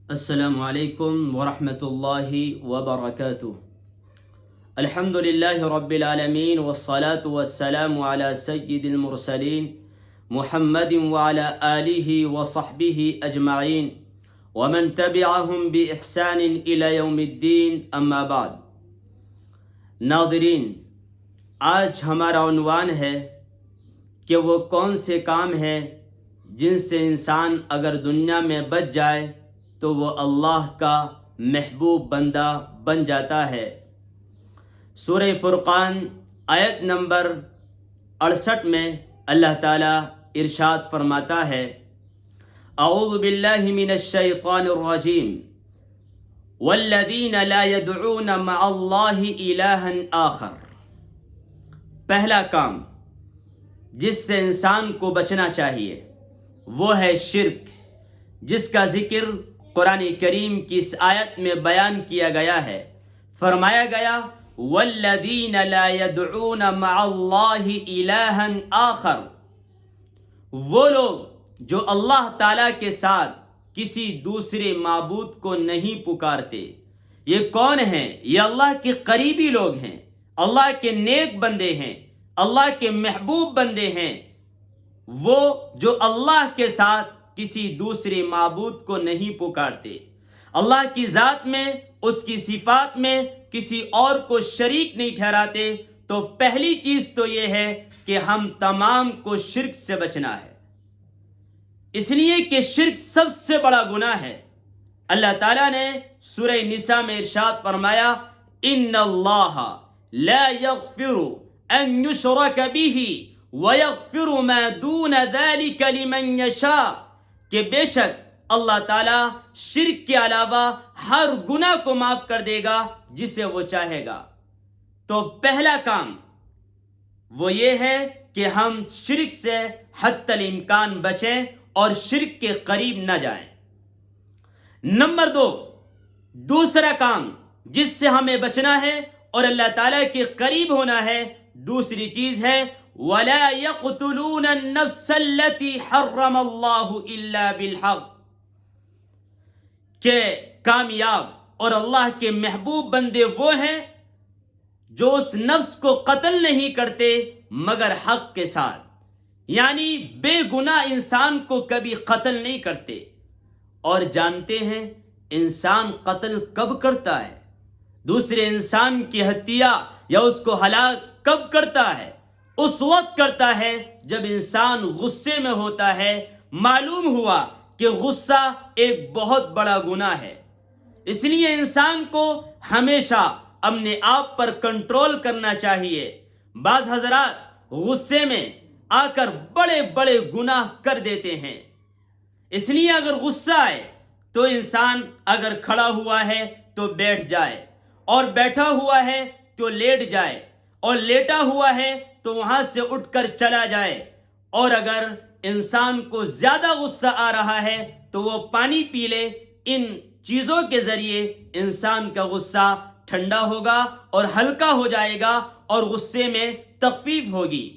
السلام علیکم ورحمۃ اللہ وبرکاتہ۔ الحمد للہ رب العالمین والصلاة والسلام علی سید المرسلین محمد وعلی آلہ وصحبہ اجمعین ومن تبعہم بإحسان الی یوم الدین، اما بعد۔ ناظرین، آج ہمارا عنوان ہے کہ وہ کون سے کام ہیں جن سے انسان اگر دنیا میں بچ جائے تو وہ اللہ کا محبوب بندہ بن جاتا ہے۔ سورہ فرقان آیت نمبر 68 میں اللہ تعالیٰ ارشاد فرماتا ہے، اعوذ باللہ من الشیطان الرجیم والذین لا يدعون مع اللہ الہا آخر۔ پہلا کام جس سے انسان کو بچنا چاہیے وہ ہے شرک، جس کا ذکر قرآن کریم کی اس آیت میں بیان کیا گیا ہے۔ فرمایا گیا والذین لا يدعون مع اللہ الہا آخر، وہ لوگ جو اللہ تعالیٰ کے ساتھ کسی دوسرے معبود کو نہیں پکارتے۔ یہ کون ہیں؟ یہ اللہ کے قریبی لوگ ہیں، اللہ کے نیک بندے ہیں، اللہ کے محبوب بندے ہیں، وہ جو اللہ کے ساتھ کسی دوسرے معبود کو نہیں پکارتے، اللہ کی ذات میں، اس کی صفات میں کسی اور کو شریک نہیں ٹھہراتے۔ تو پہلی چیز تو یہ ہے کہ ہم تمام کو شرک سے بچنا ہے، اس لیے کہ شرک سب سے بڑا گناہ ہے۔ اللہ تعالیٰ نے سورہ نساء میں ارشاد فرمایا، ان اللہ لا یغفر ان یشرک بہ ویغفر ما دون ذلک لمن یشاء، کہ بے شک اللہ تعالیٰ شرک کے علاوہ ہر گناہ کو معاف کر دے گا جسے وہ چاہے گا۔ تو پہلا کام وہ یہ ہے کہ ہم شرک سے حتی الامکان بچیں اور شرک کے قریب نہ جائیں۔ نمبر 2، دوسرا کام جس سے ہمیں بچنا ہے اور اللہ تعالیٰ کے قریب ہونا ہے، دوسری چیز ہے وَلَا يَقْتُلُونَ النَّفْسَ الَّتِي حَرَّمَ اللَّهُ إِلَّا بِالْحَقِّ، کہ کامیاب اور اللہ کے محبوب بندے وہ ہیں جو اس نفس کو قتل نہیں کرتے مگر حق کے ساتھ، یعنی بے گناہ انسان کو کبھی قتل نہیں کرتے۔ اور جانتے ہیں انسان قتل کب کرتا ہے، دوسرے انسان کی ہتیا یا اس کو ہلاک کب کرتا ہے؟ اس وقت کرتا ہے جب انسان غصے میں ہوتا ہے۔ معلوم ہوا کہ غصہ ایک بہت بڑا گناہ ہے، اس لیے انسان کو ہمیشہ اپنے آپ پر کنٹرول کرنا چاہیے۔ بعض حضرات غصے میں آ کر بڑے بڑے گناہ کر دیتے ہیں، اس لیے اگر غصہ آئے تو انسان اگر کھڑا ہوا ہے تو بیٹھ جائے، اور بیٹھا ہوا ہے تو لیٹ جائے، اور لیٹا ہوا ہے تو وہاں سے اٹھ کر چلا جائے۔ اور اگر انسان کو زیادہ غصہ آ رہا ہے تو وہ پانی پی لے۔ ان چیزوں کے ذریعے انسان کا غصہ ٹھنڈا ہوگا اور ہلکا ہو جائے گا اور غصے میں تخفیف ہوگی۔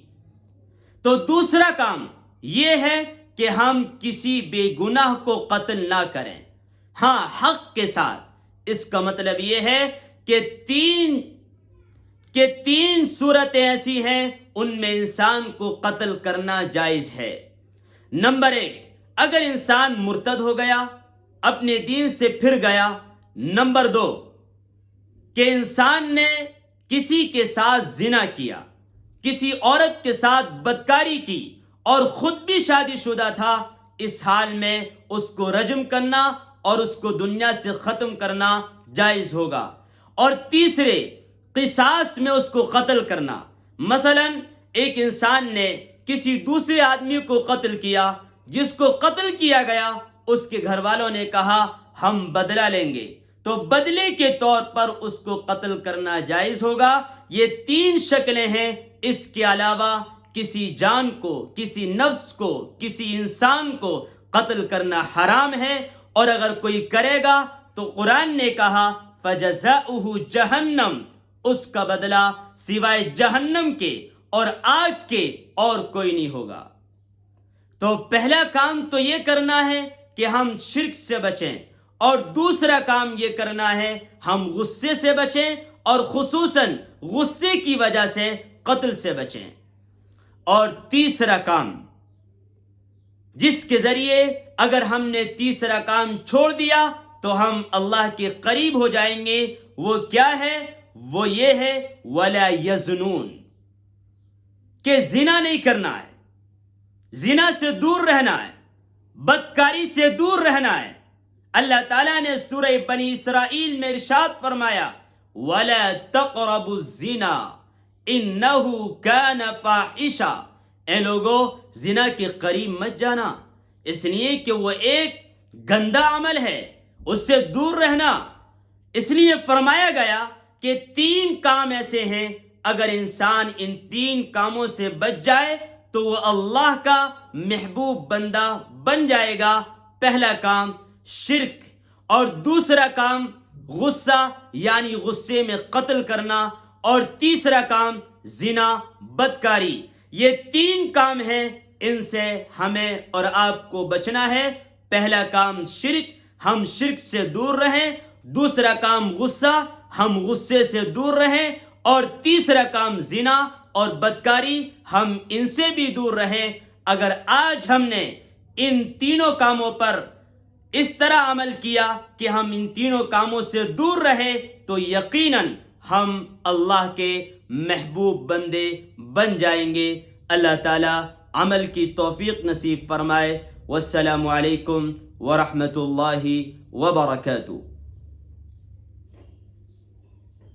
تو دوسرا کام یہ ہے کہ ہم کسی بے گناہ کو قتل نہ کریں، ہاں حق کے ساتھ۔ اس کا مطلب یہ ہے کہ تین صورتیں ایسی ہیں ان میں انسان کو قتل کرنا جائز ہے۔ نمبر 1، اگر انسان مرتد ہو گیا، اپنے دین سے پھر گیا۔ نمبر 2، کہ انسان نے کسی کے ساتھ زنا کیا، کسی عورت کے ساتھ بدکاری کی اور خود بھی شادی شدہ تھا، اس حال میں اس کو رجم کرنا اور اس کو دنیا سے ختم کرنا جائز ہوگا۔ اور تیسرے، قصاص میں اس کو قتل کرنا۔ مثلا ایک انسان نے کسی دوسرے آدمی کو قتل کیا، جس کو قتل کیا گیا اس کے گھر والوں نے کہا ہم بدلہ لیں گے، تو بدلے کے طور پر اس کو قتل کرنا جائز ہوگا۔ یہ 3 شکلیں ہیں، اس کے علاوہ کسی جان کو، کسی نفس کو، کسی انسان کو قتل کرنا حرام ہے۔ اور اگر کوئی کرے گا تو قرآن نے کہا فَجَزَاؤُهُ جَهَنَّمُ، اس کا بدلہ سوائے جہنم کے اور آگ کے اور کوئی نہیں ہوگا۔ تو پہلا کام تو یہ کرنا ہے کہ ہم شرک سے بچیں، اور دوسرا کام یہ کرنا ہے ہم غصے سے بچیں اور خصوصاً غصے کی وجہ سے قتل سے بچیں۔ اور تیسرا کام جس کے ذریعے اگر ہم نے تیسرا کام چھوڑ دیا تو ہم اللہ کے قریب ہو جائیں گے، وہ کیا ہے؟ وہ یہ ہے وَلَا يَزْنُونَ، کہ زنا نہیں کرنا ہے، زنا سے دور رہنا ہے، بدکاری سے دور رہنا ہے۔ اللہ تعالیٰ نے سورہ بنی اسرائیل میں ارشاد فرمایا وَلَا تَقْرَبُوا الزِّنَا إِنَّهُ كَانَ فَاحِشًا، اے لوگو زنا کے قریب مت جانا، اس لیے کہ وہ ایک گندا عمل ہے، اس سے دور رہنا۔ اس لیے فرمایا گیا کہ 3 کام ایسے ہیں اگر انسان ان 3 کاموں سے بچ جائے تو وہ اللہ کا محبوب بندہ بن جائے گا۔ پہلا کام شرک، اور دوسرا کام غصہ یعنی غصے میں قتل کرنا، اور تیسرا کام زنا بدکاری۔ یہ 3 کام ہیں، ان سے ہمیں اور آپ کو بچنا ہے۔ پہلا کام شرک، ہم شرک سے دور رہیں۔ دوسرا کام غصہ، ہم غصے سے دور رہیں۔ اور تیسرا کام زنا اور بدکاری، ہم ان سے بھی دور رہیں۔ اگر آج ہم نے ان تینوں کاموں پر اس طرح عمل کیا کہ ہم ان تینوں کاموں سے دور رہے تو یقیناً ہم اللہ کے محبوب بندے بن جائیں گے۔ اللہ تعالیٰ عمل کی توفیق نصیب فرمائے۔ والسلام علیکم ورحمۃ اللہ وبرکاتہ۔